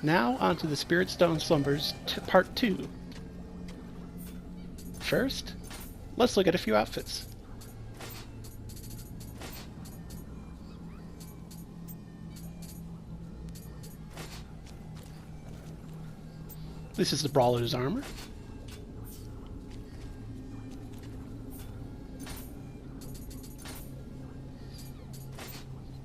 Now onto the Spirit Stone Slumbers Part 2. First, let's look at a few outfits. This is the Brawler's armor.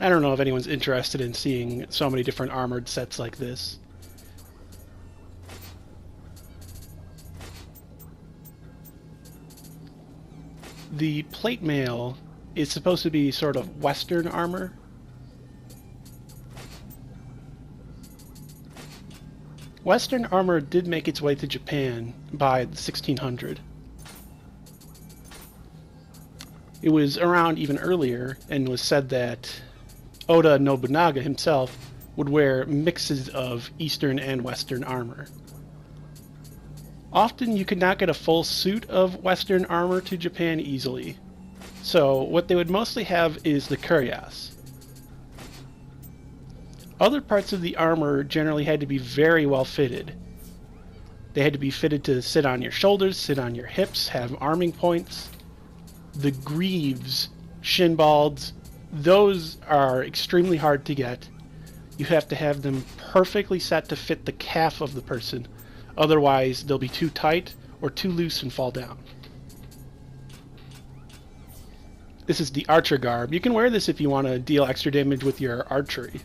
I don't know if anyone's interested in seeing so many different armored sets like this. The plate mail is supposed to be sort of Western armor. Western armor did make its way to Japan by the 1600. It was around even earlier, and was said that Oda Nobunaga himself would wear mixes of Eastern and Western armor. Often you could not get a full suit of Western armor to Japan easily, so what they would mostly have is the cuirass. Other parts of the armor generally had to be very well fitted. They had to be fitted to sit on your shoulders, sit on your hips, have arming points. The greaves, shin balds, those are extremely hard to get. You have to have them perfectly set to fit the calf of the person. Otherwise, they'll be too tight or too loose and fall down. This is the archer garb. You can wear this if you want to deal extra damage with your archery.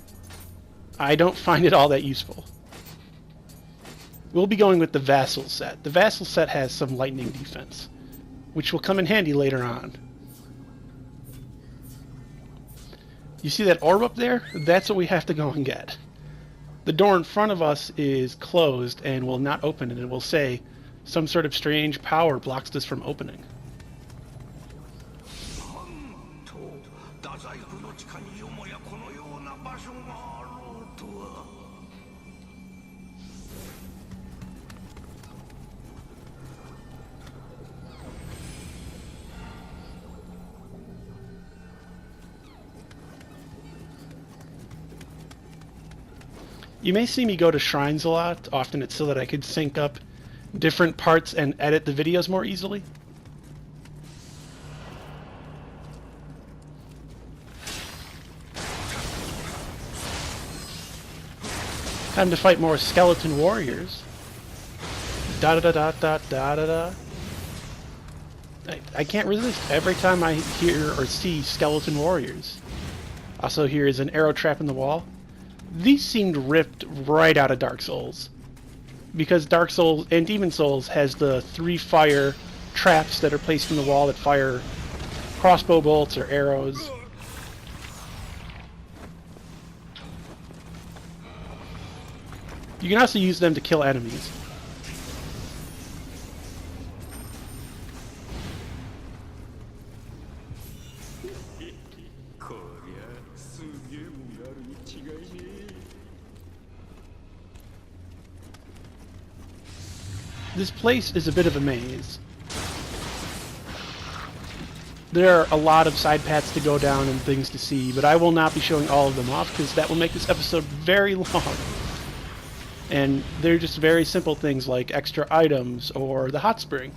I don't find it all that useful. We'll be going with the vassal set. The vassal set has some lightning defense, which will come in handy later on. You see that orb up there? That's what we have to go and get. The door in front of us is closed and will not open, and it will say some sort of strange power blocks this from opening. You may see me go to shrines a lot. Often it's so that I could sync up different parts and edit the videos more easily. Time to fight more skeleton warriors. Da da da da da da da. I can't resist every time I hear or see skeleton warriors. Also, here is an arrow trap in the wall. These seemed ripped right out of Dark Souls, because Dark Souls and Demon Souls has the 3 fire traps that are placed in the wall that fire crossbow bolts or arrows. You can also use them to kill enemies. This place is a bit of a maze. There are a lot of side paths to go down and things to see, but I will not be showing all of them off because that will make this episode very long. And they're just very simple things like extra items or the hot spring.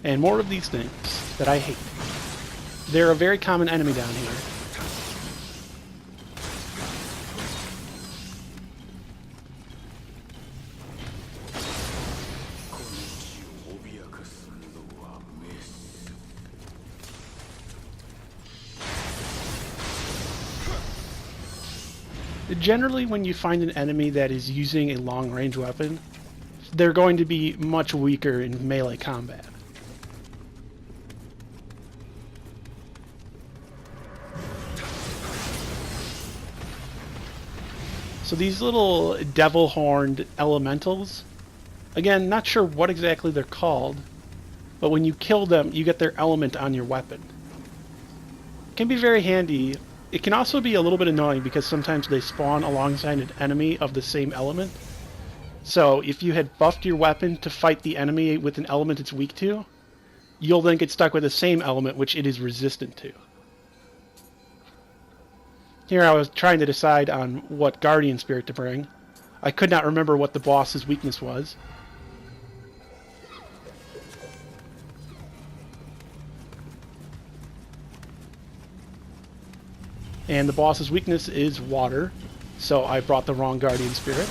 And more of these things that I hate. They're a very common enemy down here. Generally, when you find an enemy that is using a long-range weapon, they're going to be much weaker in melee combat. So these little devil-horned elementals, again, not sure what exactly they're called, but when you kill them, you get their element on your weapon. It can be very handy. It can also be a little bit annoying because sometimes they spawn alongside an enemy of the same element, So if you had buffed your weapon to fight the enemy with an element it's weak to, you'll then get stuck with the same element which it is resistant to. Here I was trying to decide on what Guardian Spirit to bring. I could not remember what the boss's weakness was. And the boss's weakness is water, so I brought the wrong Guardian Spirit.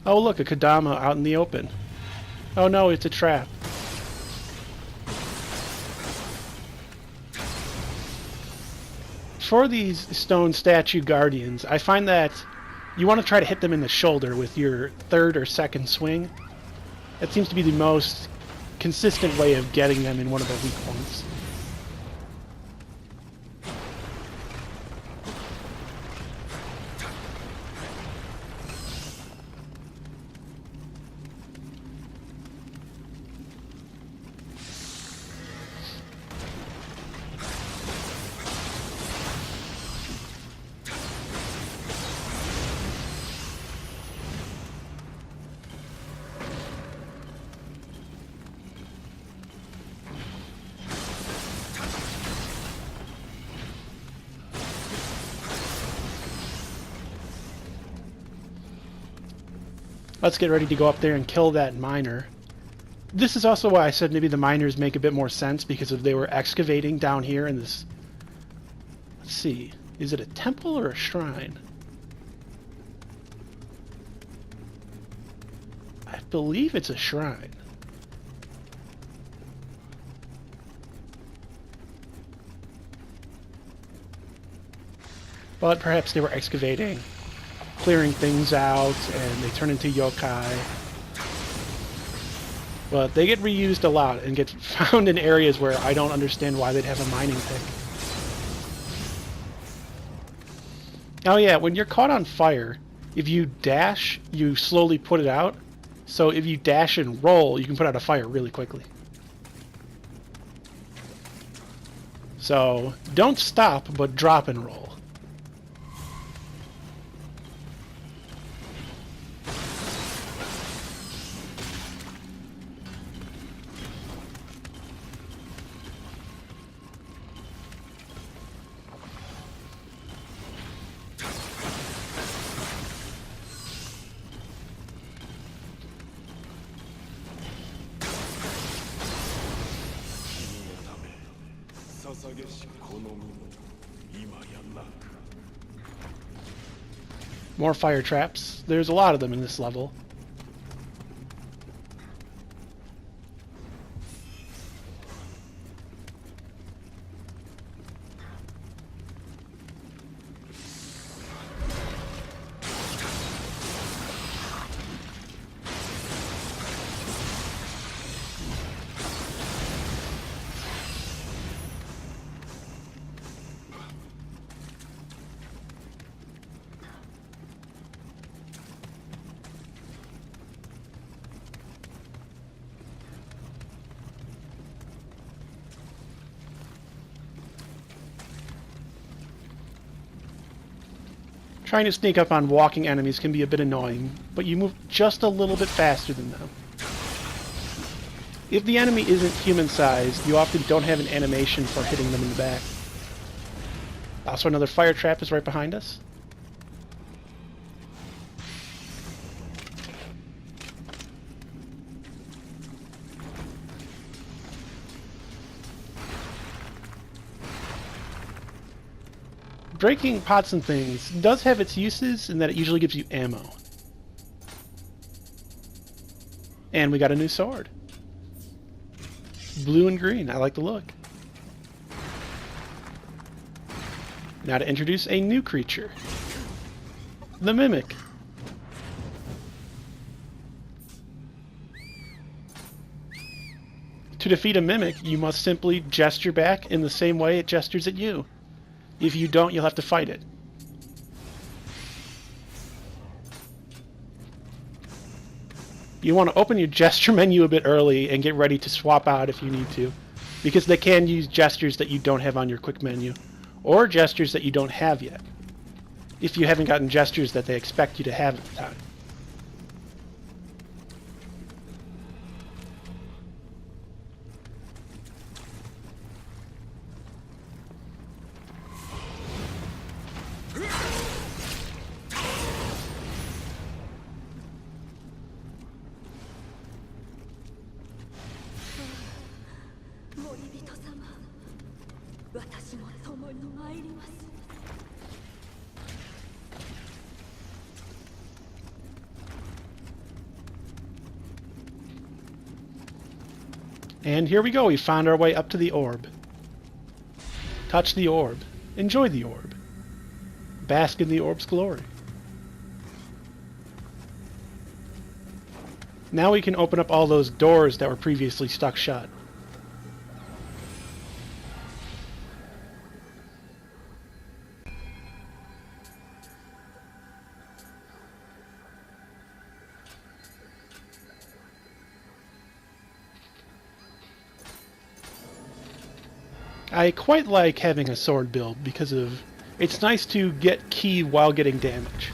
Oh look, a Kodama out in the open. Oh no, it's a trap. For these stone statue guardians, I find that you want to try to hit them in the shoulder with your third or second swing. That seems to be the most consistent way of getting them in one of their weak points. Let's get ready to go up there and kill that miner. This is also why I said maybe the miners make a bit more sense, because if they were excavating down here in this... Let's see. Is it a temple or a shrine? I believe it's a shrine. But perhaps they were excavating, clearing things out, and they turn into yokai. But they get reused a lot and get found in areas where I don't understand why they'd have a mining pick. Oh yeah, when you're caught on fire, if you dash, you slowly put it out. So if you dash and roll, you can put out a fire really quickly. So don't stop, but drop and roll. More fire traps. There's a lot of them in this level. Trying to sneak up on walking enemies can be a bit annoying, but you move just a little bit faster than them. If the enemy isn't human-sized, you often don't have an animation for hitting them in the back. Also, another fire trap is right behind us. Breaking pots and things does have its uses in that it usually gives you ammo. And we got a new sword. Blue and green. I like the look. Now to introduce a new creature. The Mimic. To defeat a Mimic, you must simply gesture back in the same way it gestures at you. If you don't, you'll have to fight it. You want to open your gesture menu a bit early and get ready to swap out if you need to, because they can use gestures that you don't have on your quick menu, or gestures that you don't have yet, if you haven't gotten gestures that they expect you to have at the time. And here we go, we found our way up to the orb. Touch the orb. Enjoy the orb. Bask in the orb's glory. Now we can open up all those doors that were previously stuck shut. I quite like having a sword build because it's nice to get ki while getting damage.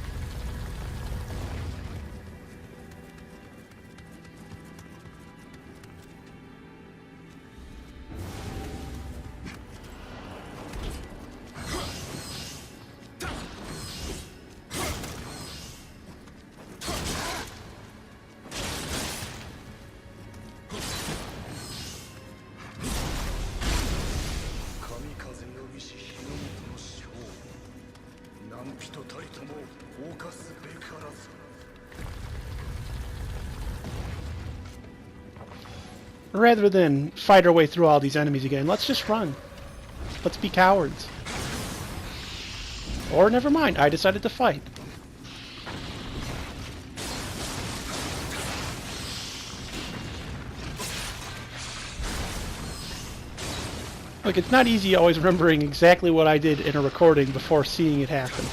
Rather than fight our way through all these enemies again, let's just run. Let's be cowards. Or never mind, I decided to fight. Look, it's not easy always remembering exactly what I did in a recording before seeing it happen.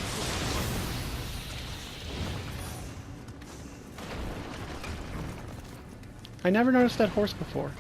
I never noticed that horse before.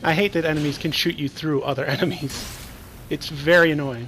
I hate that enemies can shoot you through other enemies. It's very annoying.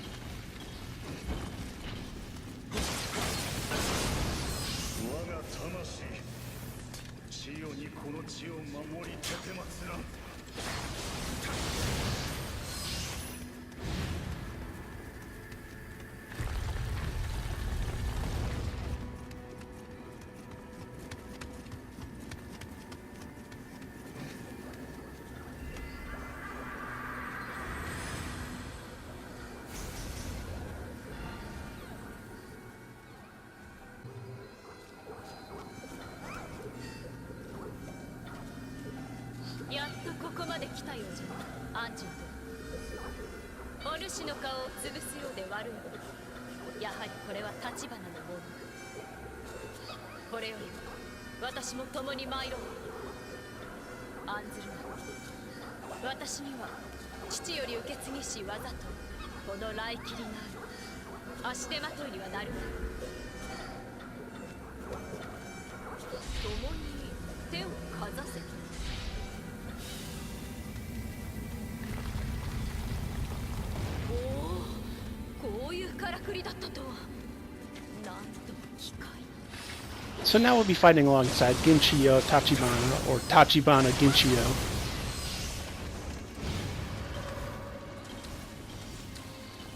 So now we'll be fighting alongside Ginchiyo Tachibana, or Tachibana Ginchiyo.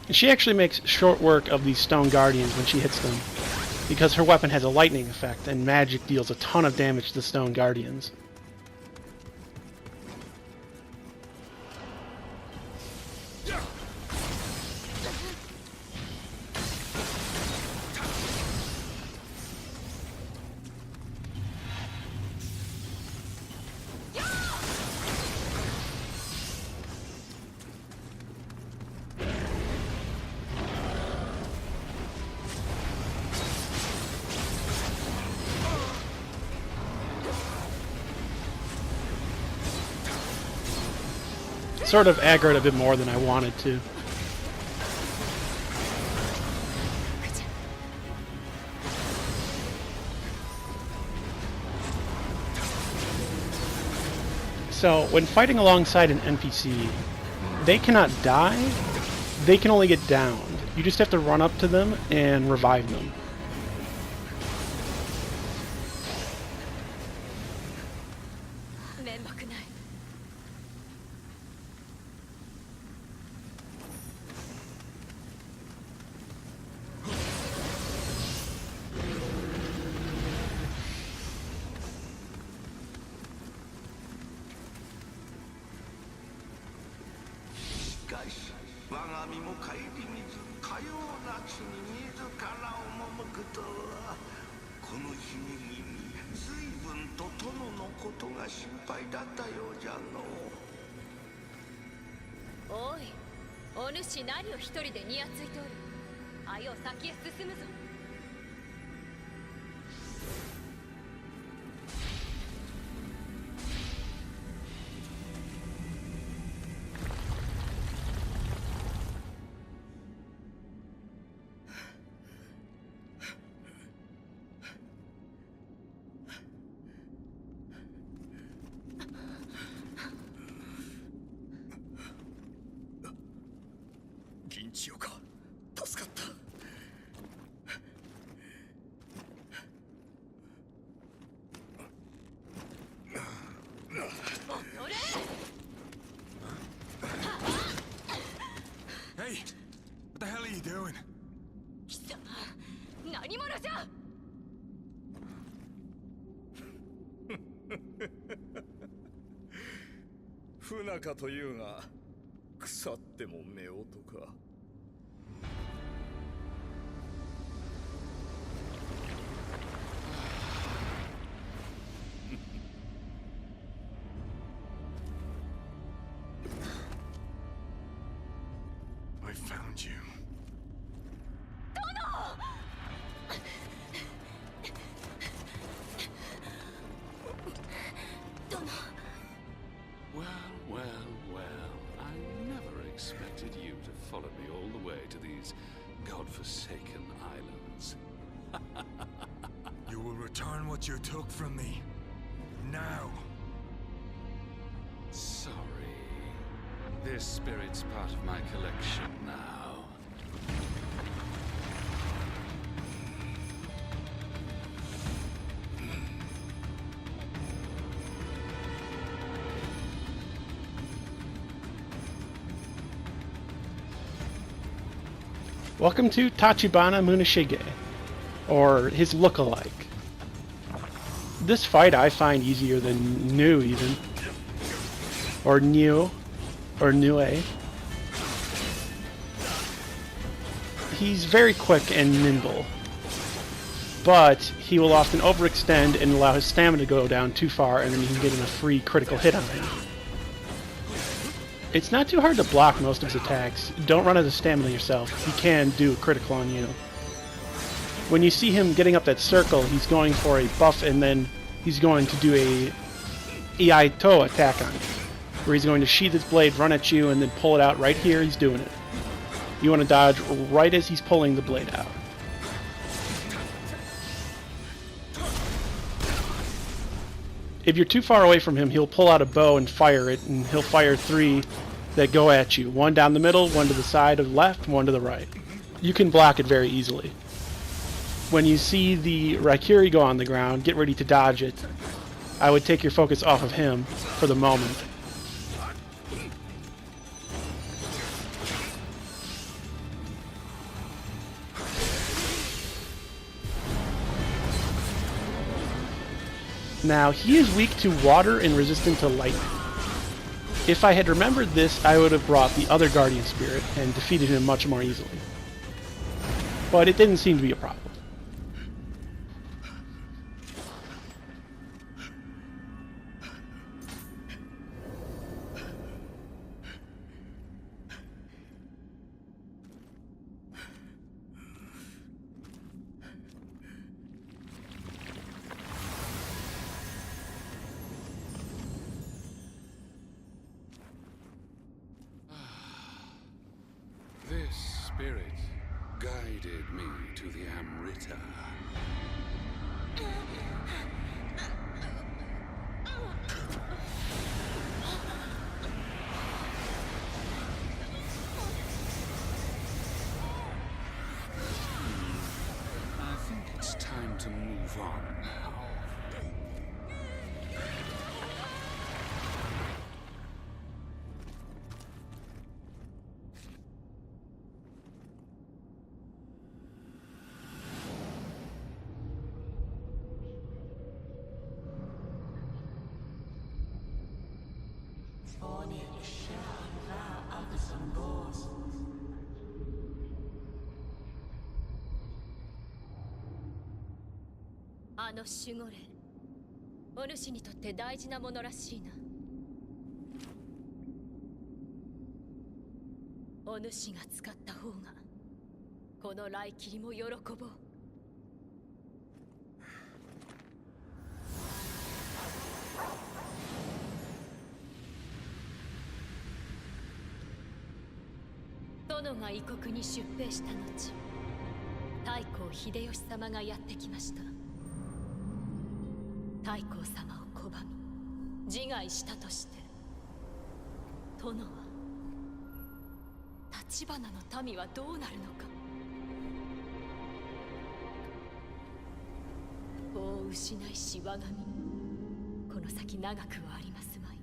And she actually makes short work of these stone guardians when she hits them, because her weapon has a lightning effect, and magic deals a ton of damage to the stone guardians. sort of aggroed a bit more than I wanted to. So, when fighting alongside an NPC, they cannot die, they can only get downed. You just have to run up to them and revive them. Ginchiyo か。助かった。Hey, what the hell are you doing? 貴様、何者じゃ。不仲というが、腐っても夫婦か。I found you. Well, well, well, I never expected you to follow me all the way to these godforsaken islands. You will return what you took from me. Now. Sorry. This spirit's part of my collection now. Welcome to Tachibana Muneshige, or his look-alike. This fight I find easier than Nioh even, or Nioh, or Nioh. He's very quick and nimble, but he will often overextend and allow his stamina to go down too far, and then you can get in a free critical hit on him. It's not too hard to block most of his attacks. Don't run out of stamina yourself. He can do a critical on you. When you see him getting up that circle, he's going for a buff, and then he's going to do a iaito attack on you, where he's going to sheath his blade, run at you, and then pull it out right here. He's doing it. You want to dodge right as he's pulling the blade out. If you're too far away from him, he'll pull out a bow and fire it, and he'll fire 3 that go at you. 1 down the middle, 1 to the side of the left, 1 to the right. You can block it very easily. When you see the Raikiri go on the ground, get ready to dodge it. I would take your focus off of him for the moment. Now, he is weak to water and resistant to lightning. If I had remembered this, I would have brought the other Guardian Spirit and defeated him much more easily. But it didn't seem to be a problem. spirit guided me to the Amrita. I think it's time to move on now.あの守護霊、お主にとって大事なものらしいな。お主が使った方がこの雷霧も喜ぼう。殿が異国に出兵した後、太閤秀吉様がやってきました。太閤様を拒み自害したとして、殿は橘の民はどうなるのか。法を失いし我が身、この先長くはありますまい。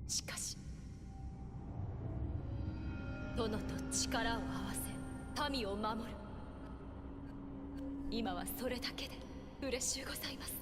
しかし殿と力を合わせ民を守る。今はそれだけで嬉しゅうございます。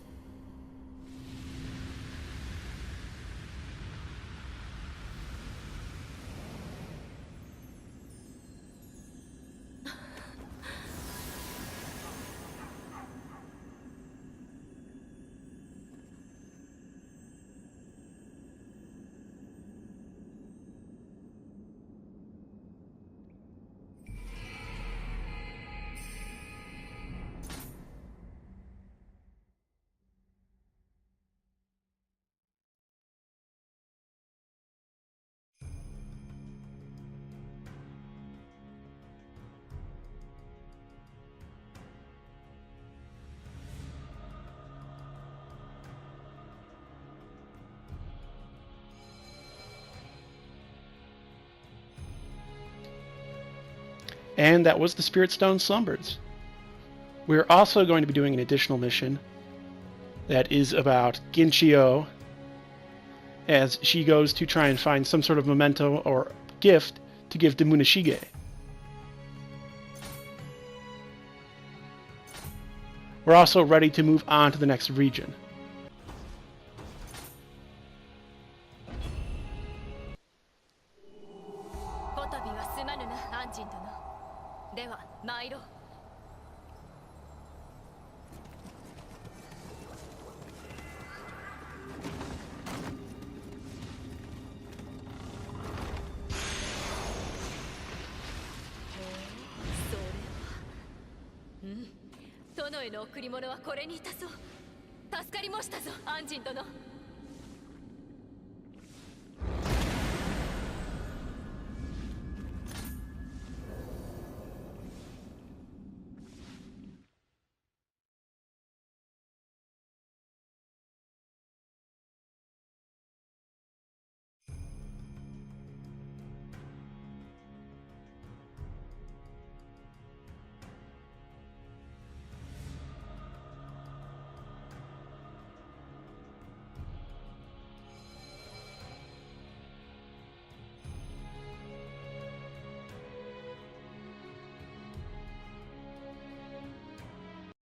And that was the Spirit Stone Slumbers. We're also going to be doing an additional mission that is about Ginchiyo, as she goes to try and find some sort of memento or gift to give to Muneshige. We're also ready to move on to the next region.